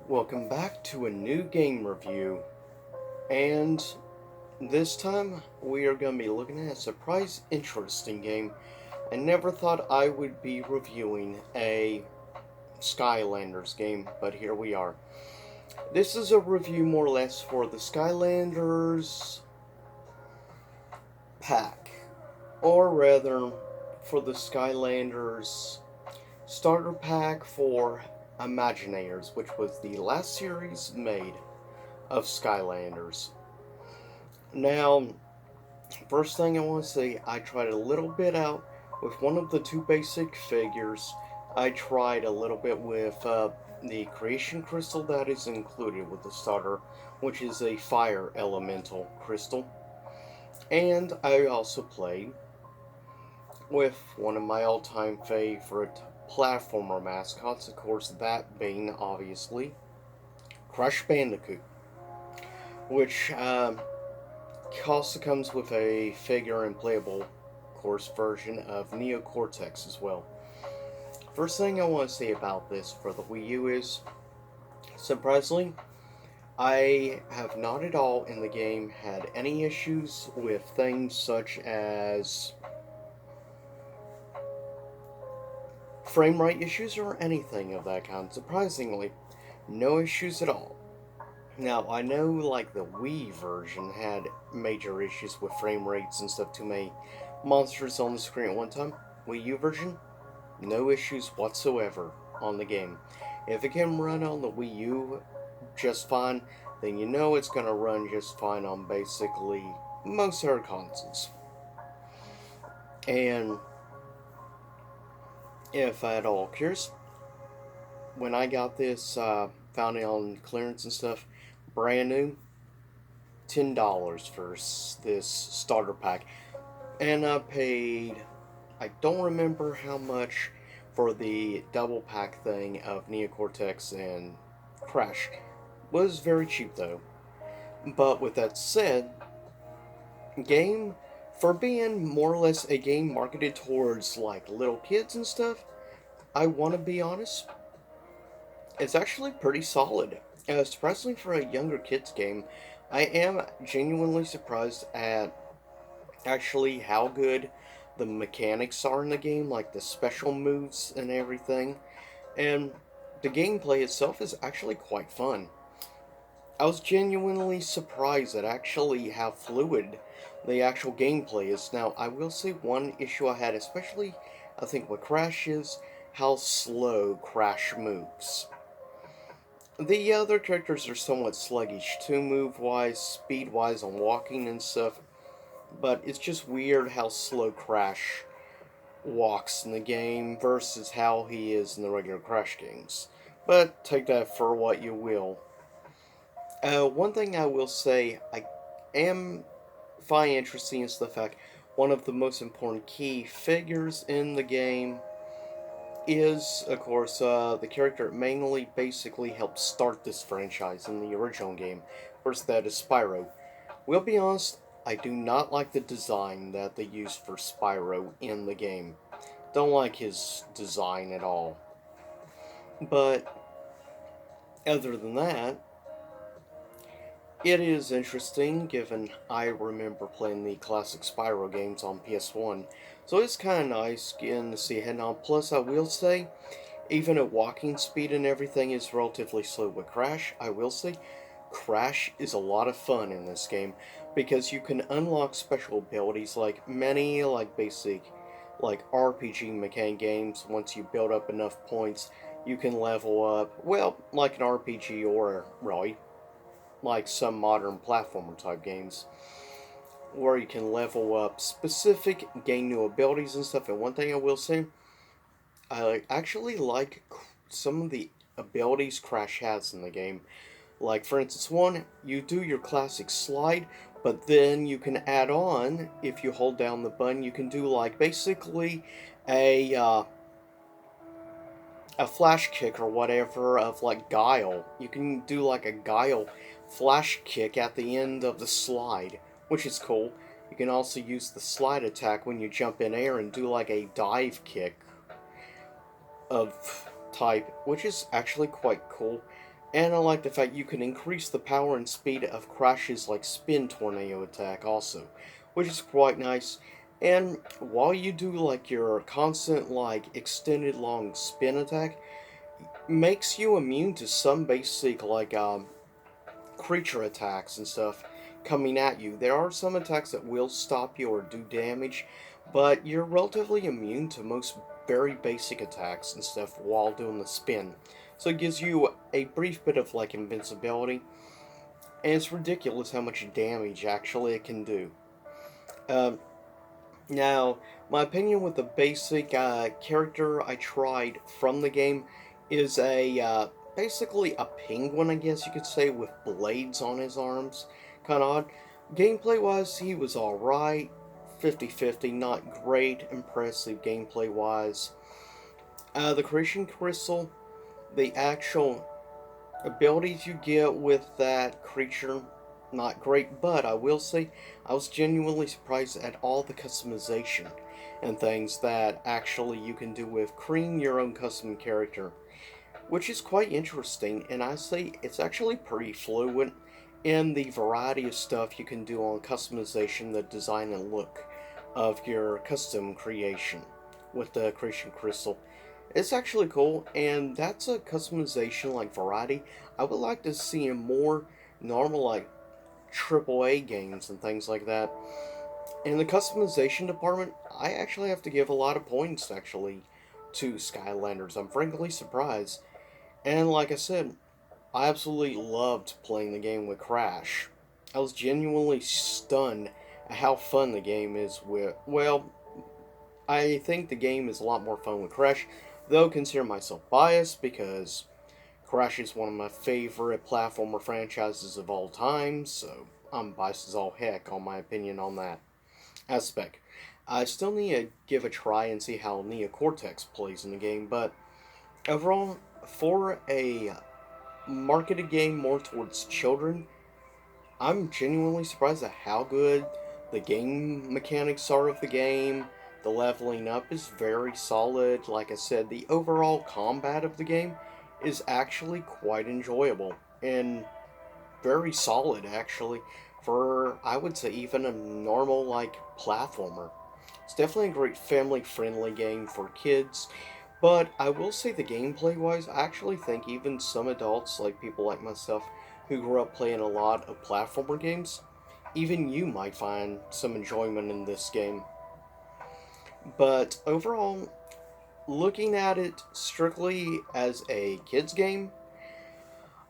Welcome back to a new game review, and this time we are going to be looking at a surprise interesting game. I never thought I would be reviewing a Skylanders game, but here we are. This is a review more or less for the Skylanders pack, or rather for the Skylanders starter pack for Imaginators, which was the last series made of Skylanders. Now, first thing I want to say, I tried a little bit out with one of the two basic figures. I tried a little bit with the creation crystal that is included with the starter, which is a fire elemental crystal. And I also played with one of my all-time favorite platformer mascots, of course that being, obviously, Crash Bandicoot, which also comes with a figure and playable, of course, version of Neo Cortex as well. First thing I want to say about this for the Wii U is, surprisingly, I have not at all in the game had any issues with things such as frame rate issues or anything of that kind. Surprisingly, no issues at all. Now, I know like the Wii version had major issues with frame rates and stuff, too many monsters on the screen at one time. Wii U version, no issues whatsoever on the game. If it can run on the Wii U just fine, then you know it's going to run just fine on basically most other consoles. And if at all curious, when I got this, found it on clearance and stuff, brand new, $10 for this starter pack. And I paid, I don't remember how much for the double pack thing of Neocortex and Crash. Was very cheap though. But with that said, game, for being more or less a game marketed towards like little kids and stuff, I want to be honest, it's actually pretty solid. Surprisingly for a younger kids game, I am genuinely surprised at actually how good the mechanics are in the game, like the special moves and everything. And the gameplay itself is actually quite fun. I was genuinely surprised at actually how fluid the actual gameplay is. Now, I will say one issue I had, especially I think with Crash, is how slow Crash moves. The other characters are somewhat sluggish too, move-wise, speed-wise on walking and stuff, but it's just weird how slow Crash walks in the game versus how he is in the regular Crash games. But take that for what you will. One thing I will say I am find interesting is the fact one of the most important key figures in the game is, of course, the character that mainly basically helped start this franchise in the original game. Of course, that is Spyro. We'll be honest, I do not like the design that they used for Spyro in the game. Don't like his design at all. But other than that, it is interesting given I remember playing the classic Spyro games on PS1. So it's kind of nice getting to see head on. Plus, I will say, even at walking speed and everything is relatively slow with Crash, I will say, Crash is a lot of fun in this game because you can unlock special abilities like many like basic like RPG mechanic games. Once you build up enough points, you can level up, well, like an RPG or really like some modern platformer type games where you can level up specific, gain new abilities and stuff. And one thing I will say, I actually like some of the abilities Crash has in the game. Like, for instance, one, you do your classic slide, but then you can add on, if you hold down the button, you can do, like, basically a flash kick or whatever of, like, Guile. You can do, like, a Guile flash kick at the end of the slide, which is cool. You can also use the slide attack when you jump in air and do, like, a dive kick of type, which is actually quite cool. And I like the fact you can increase the power and speed of Crash's like spin tornado attack also, which is quite nice. And while you do like your constant like extended long spin attack, makes you immune to some basic like creature attacks and stuff coming at you. There are some attacks that will stop you or do damage, but you're relatively immune to most very basic attacks and stuff while doing the spin. So it gives you a brief bit of like invincibility, and it's ridiculous how much damage actually it can do. Um, Now, my opinion with the basic character I tried from the game is a basically a penguin, I guess you could say, with blades on his arms. Kind of odd. Gameplay wise, he was alright. 50-50, not great, impressive gameplay wise. The creation crystal, the actual abilities you get with that creature, not great, but I will say I was genuinely surprised at all the customization and things that actually you can do with creating your own custom character, which is quite interesting, and I say it's actually pretty fluent in the variety of stuff you can do on customization, the design and look of your custom creation with the creation crystal. It's actually cool, and that's a customization like variety I would like to see in more normal like AAA games and things like that. In the customization department, I actually have to give a lot of points actually to Skylanders. I'm frankly surprised. And like I said, I absolutely loved playing the game with Crash. I was genuinely stunned at how fun the game is with, well, I think the game is a lot more fun with Crash, though consider myself biased because Crash is one of my favorite platformer franchises of all time, so I'm biased as all heck on my opinion on that aspect. I still need to give a try and see how Neocortex plays in the game, but overall, for a marketed game more towards children, I'm genuinely surprised at how good the game mechanics are of the game. The leveling up is very solid. Like I said, the overall combat of the game is actually quite enjoyable and very solid, actually, for I would say even a normal like platformer. It's definitely a great family friendly game for kids, but I will say the gameplay wise, I actually think even some adults, like people like myself, who grew up playing a lot of platformer games, even you might find some enjoyment in this game. But overall, looking at it strictly as a kids game,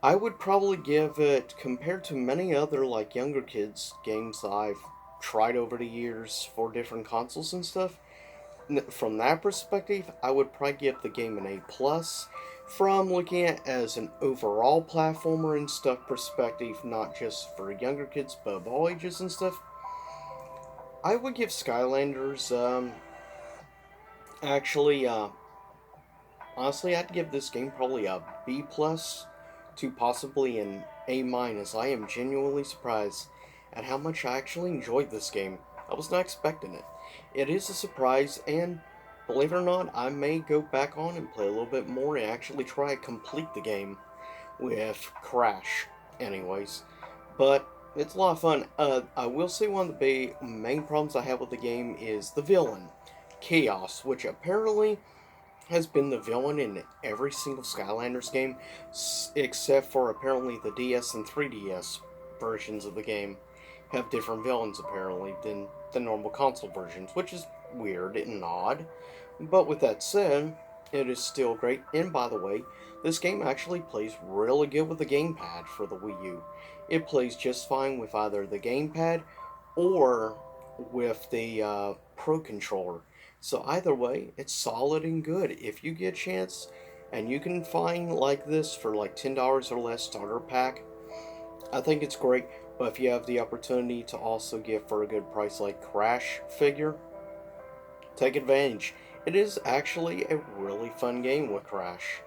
I would probably give it, compared to many other like younger kids games that I've tried over the years for different consoles and stuff, from that perspective, I would probably give the game an A plus. From looking at it as an overall platformer and stuff perspective, not just for younger kids but of all ages and stuff, I would give Skylanders actually honestly I'd give this game probably a B plus to possibly an A minus. I am genuinely surprised at how much I actually enjoyed this game. I was not expecting it. It is a surprise, and believe it or not, I may go back on and play a little bit more and actually try to complete the game with Crash, anyways. But it's a lot of fun. I will say one of the main problems I have with the game is the villain, Chaos, which apparently has been the villain in every single Skylanders game, except for apparently the DS and 3DS versions of the game have different villains apparently than the normal console versions, which is weird and odd. But with that said, it is still great. And by the way, this game actually plays really good with the gamepad for the Wii U. It plays just fine with either the gamepad or with the Pro controller. So either way, it's solid and good. If you get a chance and you can find like this for like $10 or less starter pack, I think it's great. But if you have the opportunity to also get for a good price like Crash figure, take advantage. It is actually a really fun game with Crash.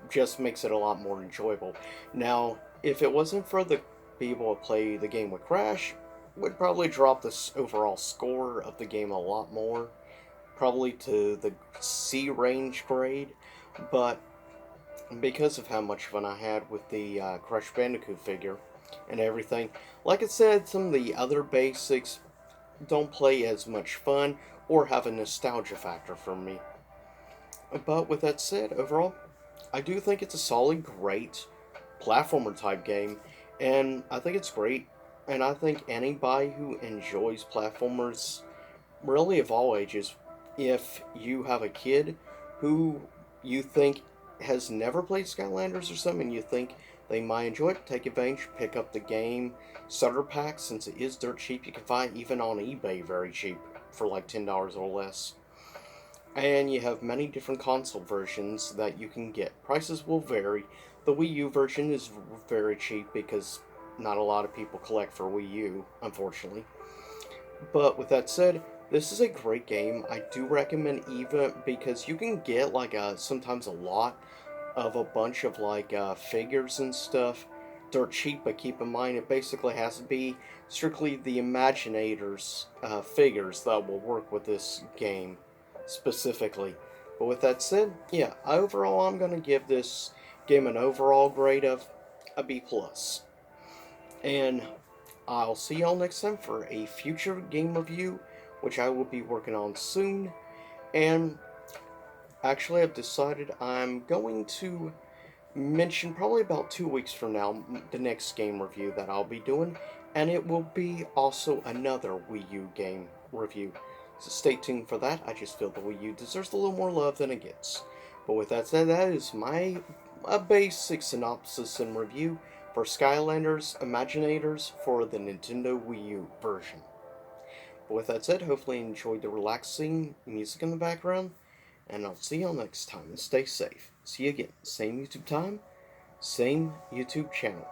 Just makes it a lot more enjoyable. Now, if it wasn't for the people to play the game with Crash, would probably drop this overall score of the game a lot more, probably to the C range grade. But because of how much fun I had with the Crash Bandicoot figure and everything. Like I said, some of the other basics don't play as much fun or have a nostalgia factor for me. But with that said, overall, I do think it's a solid, great platformer type game, and I think it's great. And I think anybody who enjoys platformers, really of all ages, if you have a kid who you think has never played Skylanders or something, and you think they might enjoy it, take advantage, pick up the game starter pack since it is dirt cheap. You can find it even on eBay very cheap for like $10 or less. And you have many different console versions that you can get. Prices will vary. The Wii U version is very cheap because not a lot of people collect for Wii U, unfortunately. But with that said, this is a great game. I do recommend even because you can get like sometimes a lot of a bunch of like figures and stuff. They're cheap, but keep in mind it basically has to be strictly the Imaginators figures that will work with this game specifically. But with that said, yeah, overall I'm gonna give this game an overall grade of a B plus. And I'll see y'all next time for a future game review, which I will be working on soon. And actually, I've decided I'm going to mention probably about 2 weeks from now the next game review that I'll be doing, and it will be also another Wii U game review. So stay tuned for that. I just feel the Wii U deserves a little more love than it gets. But with that said, that is my a basic synopsis and review for Skylanders Imaginators for the Nintendo Wii U version. But with that said, hopefully you enjoyed the relaxing music in the background, and I'll see y'all next time, and stay safe. See you again. Same YouTube time, same YouTube channel.